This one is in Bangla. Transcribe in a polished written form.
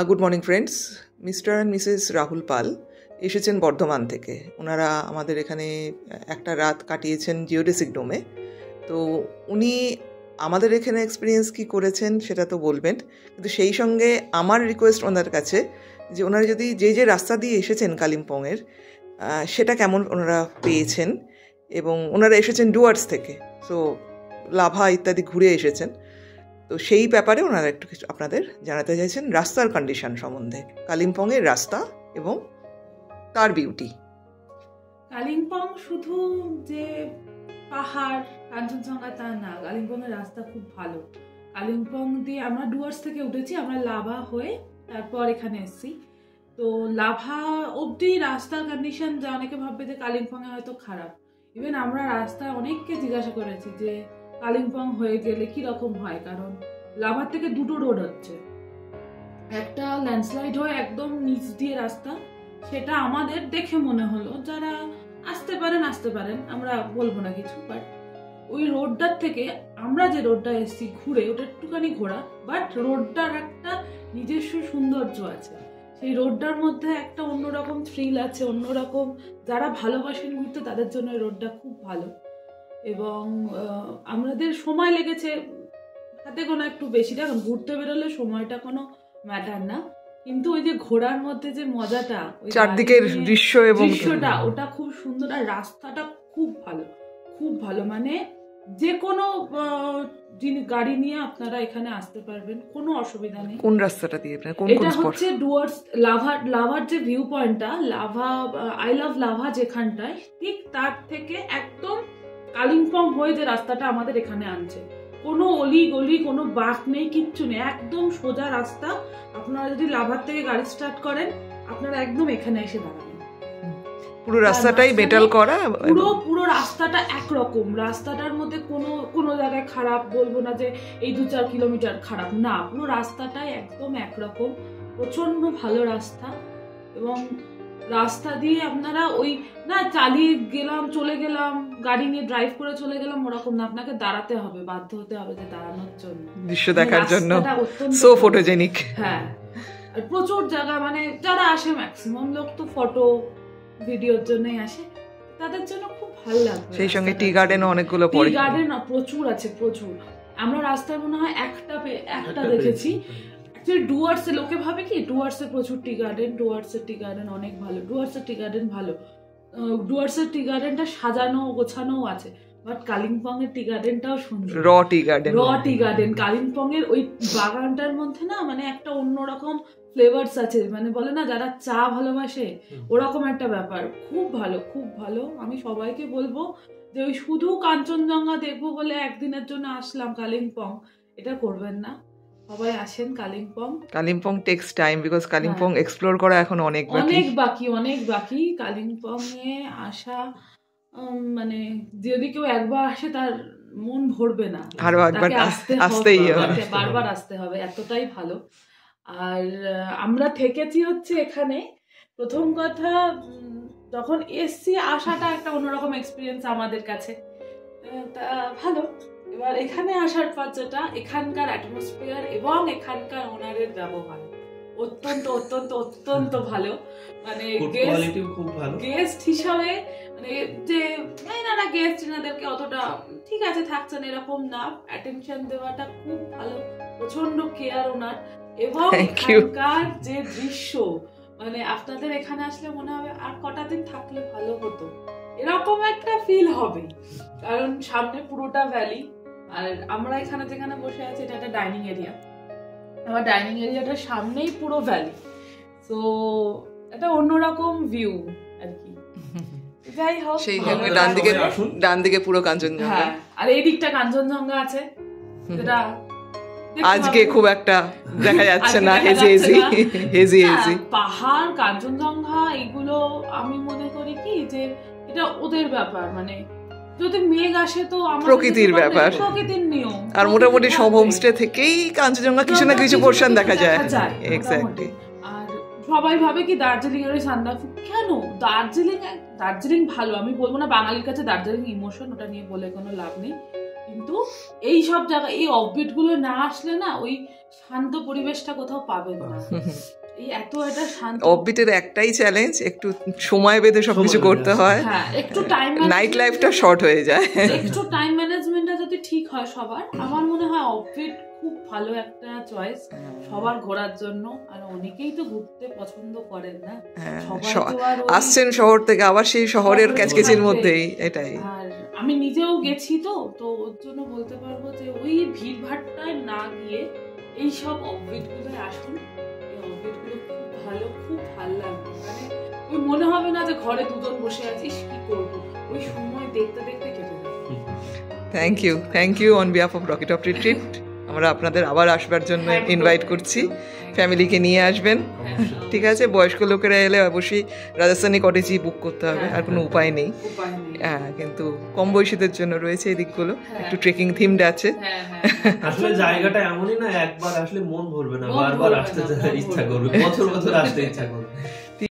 Good morning friends. Mister and Mrs Rahul Pal এসেছেন বর্ধমান থেকে। ওনারা আমাদের এখানে একটা রাত কাটিয়েছেন জিওডেসিক ডোমে। তো উনি আমাদের এখানে এক্সপিরিয়েন্স কি করেছেন সেটা তো বলবেন, কিন্তু সেই সঙ্গে আমার রিকোয়েস্ট ওনার কাছে যে ওনারা যদি যে রাস্তা দিয়ে এসেছেন কালিম্পংয়ের সেটা কেমন ওনারা পেয়েছেন, এবং ওনারা এসেছেন ডুয়ার্স থেকে, সো লাভা ইত্যাদি ঘুরে এসেছেন। তো সেই ব্যাপারে ওনারা একটু কিছু আপনাদের জানাতে চাইছেন রাস্তার কন্ডিশন সম্বন্ধে, কালিম্পংয়ের রাস্তা এবং তার বিউটি। কালিম্পং শুধু যে পাহাড় কাঞ্চনজঙ্ঘা তা না, কালিম্পংয়ের রাস্তা খুব ভালো। কালিম্পং দিয়ে আমরা ডুয়ার্স থেকে উঠেছি, আমরা লাভা হয়ে তারপর এখানে এসেছি। তো লাভা অবধি রাস্তার কন্ডিশন যা অনেকে ভাববে যে কালিম্পংয়ে হয়তো খারাপ। ইভেন আমরা রাস্তায় অনেককে জিজ্ঞাসা করেছি যে কালিম্পং হয়ে গেলে কিরকম হয়, কারণ লাভার থেকে দুটো রোড হচ্ছে, একটা ল্যান্ডস্লাইড হয়ে একদম নিচ দিয়ে রাস্তা, সেটা আমাদের দেখে মনে হলো যারা আসতে পারেন, আমরা বলবো না কিছু, বাট ওই রোডটার থেকে আমরা যে রোডটা এসেছি ঘুরে, ওটা একটুখানি ঘোরা, বাট রোডটার একটা নিজস্ব সৌন্দর্য আছে। সেই রোডটার মধ্যে একটা অন্যরকম থ্রিল আছে, অন্যরকম। যারা ভালোবাসেন ঘুরতে তাদের জন্য এই রোডটা খুব ভালো। এবং আমাদের সময় লেগেছে হাতে গোনা একটু বেশি, কারণ ঘুরতে বেরোলে সময়টা কোনো ম্যাটার না, কিন্তু ওই যে ঘোড়ার মধ্যে যে মজাটা, চারদিকের দৃশ্যটা ওটা খুব সুন্দর। আর রাস্তাটা খুব ভালো, মানে যে কোনো গাড়ি নিয়ে আপনারা এখানে আসতে পারবেন, কোনো অসুবিধা নেই। কোন রাস্তাটা দিয়ে? এটা হচ্ছে ডুয়ার্স লাভার যে ভিউ পয়েন্টটা, লাভা আই লাভ লাভা যেখানটায়, ঠিক তার থেকে একদম কালিম্পং হয়ে যে রাস্তাটা আমাদের এখানে আনছে, কোনো অলি গলি, কোনো বাঁক নেই, কিচ্ছু নেই, একদম সোজা রাস্তা। আপনারা যদি লাভার থেকে গাড়ি স্টার্ট করেন, আপনারা একদম এখানে এসে দাঁড়াবেন। পুরো রাস্তাটাই মেটাল করা, পুরো রাস্তাটা একরকম। রাস্তাটার মধ্যে কোনো জায়গায় খারাপ বলবো না যে এই 2-4 কিলোমিটার খারাপ, না, পুরো রাস্তাটাই একদম একরকম, প্রচন্ড ভালো রাস্তা। এবং রাস্তা দিয়ে আপনারা ওই না চালিয়ে গেলাম, চলে গেলাম, গাড়ি নিয়ে ড্রাইভ করে চলে গেলাম, ওরকম না, আপনাকে দাঁড়াতে হবে, বাধ্য হতে হবে যে দাঁড়ানোর জন্য, দৃশ্য দেখার জন্য, সো ফটোজেনিক। হ্যাঁ, আর প্রচুর জায়গা, মানে যারা আসে ম্যাক্সিমাম লোক তো ফটো ভিডিওর জন্যই আসে, তাদের জন্য খুব ভালো লাগবে। সেই সঙ্গে টি গার্ডেন অনেকগুলো পড়ে, টি গার্ডেন প্রচুর আছে, প্রচুর। আমরা রাস্তায় মনে হয় একটা দেখেছি। ডুয়ার্সে লোকে ভাবে কি ডুয়ার্সে প্রচুর টি গার্ডেন, ডুয়ার্সের টি গার্ডেন অনেক ভালো, ডুয়ার্সের টি গার্ডেন ভালো, ডুয়ার্সের টি গার্ডেনটা সাজানো গোছানো আছে, বাট কালিম্পং এর টি গার্ডেনটাও সুন্দর। র টি গার্ডেন কালিম্পং এর ওই বাগানটার মধ্যে না, মানে একটা অন্যরকম ফ্লেভারস আছে, মানে বলে না যারা চা ভালোবাসে, ওরকম একটা ব্যাপার। খুব ভালো। আমি সবাইকে বলবো যে ওই শুধু কাঞ্চনজঙ্ঘা দেখবো বলে একদিনের জন্য আসলাম কালিম্পং, এটা করবেন না। সবাই আসেন Kalimpong takes time, because Kalimpong explore করা এখন অনেক বাকি। কালিম্পং এ আসা, মানে যদি কেউ একবার আসে তার মন ভরবে না, বারবার আসতে হবে, এতটাই ভালো। আর আমরা থেকেছি হচ্ছে এখানে, প্রথম কথা যখন এসছি আসাটা একটা অন্যরকম এক্সপিরিয়েন্স আমাদের কাছে, তা ভালো। এবার এখানে আসার পর যেটা, এখানকার অ্যাটমসফিয়ার এবং এখানকার ওনারের ব্যবহার অত্যন্ত ভালো। মানে গেস্ট হিসাবে, মানে যে এনারা গেস্ট, এনাদেরকে অতটা ঠিক আছে থাকছেন এরকম না, অ্যাটেনশন দেওয়াটা খুব ভালো, প্রচন্ড কেয়ার ওনার। এবং এখানকার যে দৃশ্য, মানে আপনাদের এখানে আসলে মনে হবে আর কটা দিন থাকলে ভালো হতো, এরকম একটা ফিল হবে, কারণ সামনে পুরোটা ভ্যালি। আর আমরা এখানে যেখানে বসে আছি এটা একটা ডাইনিং এরিয়া, আমার ডাইনিং এরিয়াটার সামনেই পুরো ভ্যালি, তো একটা অন্যরকম ভিউ আর কি। যাই হোক, ডান দিকে পুরো কাঞ্চনজঙ্ঘা, আর এই দিকটা কাঞ্চনজঙ্ঘা আছে, যেটা আজকে খুব একটা দেখা যাচ্ছে না, হেজি পাহাড় কাঞ্চনজঙ্ঘা এগুলো আমি মনে করি কি যে এটা ওদের ব্যাপার, মানে যদি মেঘ আসে তো প্রকৃতির ব্যাপার, প্রকৃতির নিয়ম। আর মোটামুটি সব হোমস্টে থেকেই কাঞ্চনজঙ্ঘা কিছু না কিছু পোরশন দেখা যায়। এক্স্যাক্টলি। আর সবাই ভাবে কি দার্জিলিং এর সান্দাকফু, কেন দার্জিলিং ভালো, আমি বলবো না, বাঙালির কাছে দার্জিলিং ইমোশন, ওটা নিয়ে বলে কোনো লাভ নেই, কিন্তু এই সব জায়গায় এই অফবিট গুলো না আসলে না, ওই শান্ত পরিবেশটা কোথাও পাবেন না। এই এত একটা শান্ত। অফবিটের একটাই চ্যালেঞ্জ, একটু সময় বেঁধে সবকিছু করতে হয়, হ্যাঁ একটু টাইম, নাইট লাইফটা শর্ট হয়ে যায়। একটু টাইম ম্যানেজমেন্টটা যদি ঠিক হয় সবার, আমার মনে হয় অফবিট খুব ভালো একটা চয়েস সবার ঘোরার জন্য। আর অনেকেই তো ঘুরতে পছন্দ করেন না, আসছেন শহর থেকে, আবার সেই শহরের ক্যাচকেচের মধ্যেই, এটাই। আর আমি নিজেও গেছি তো ওর জন্য বলতে পারবো যে ওই ভিড় ভাট্টায় না গিয়ে এই সব অফবিট গুলোয় আসুন। এই অফবিট গুলো খুব ভালো, খুব ভালো লাগবে। মানে ওই মনে হবে না যে ঘরে দুজন বসে আছিস কি করবো, ওই সময় দেখতে দেখতে কেটে যাবে। Thank you on behalf of rocket of retreat. আমরা আপনাদের আবার আসবার জন্য ইনভাইট করছি, ফ্যামিলিকে নিয়ে আসবেন, ঠিক আছে? বয়স্ক লোকেরা এলে অবশ্যই রাজস্থানি কটেজই বুক করতে হবে, আর কোনো উপায় নেই। হ্যাঁ, কিন্তু কম বয়সীদের জন্য রয়েছে এই দিকগুলো, একটু ট্রেকিং থিমড আছে। আসলে জায়গাটা এমনই না, একবার আসলে মন ভরবে না, বারবার আসতে ইচ্ছা করবে, বছর বছর আসতে ইচ্ছা করবে।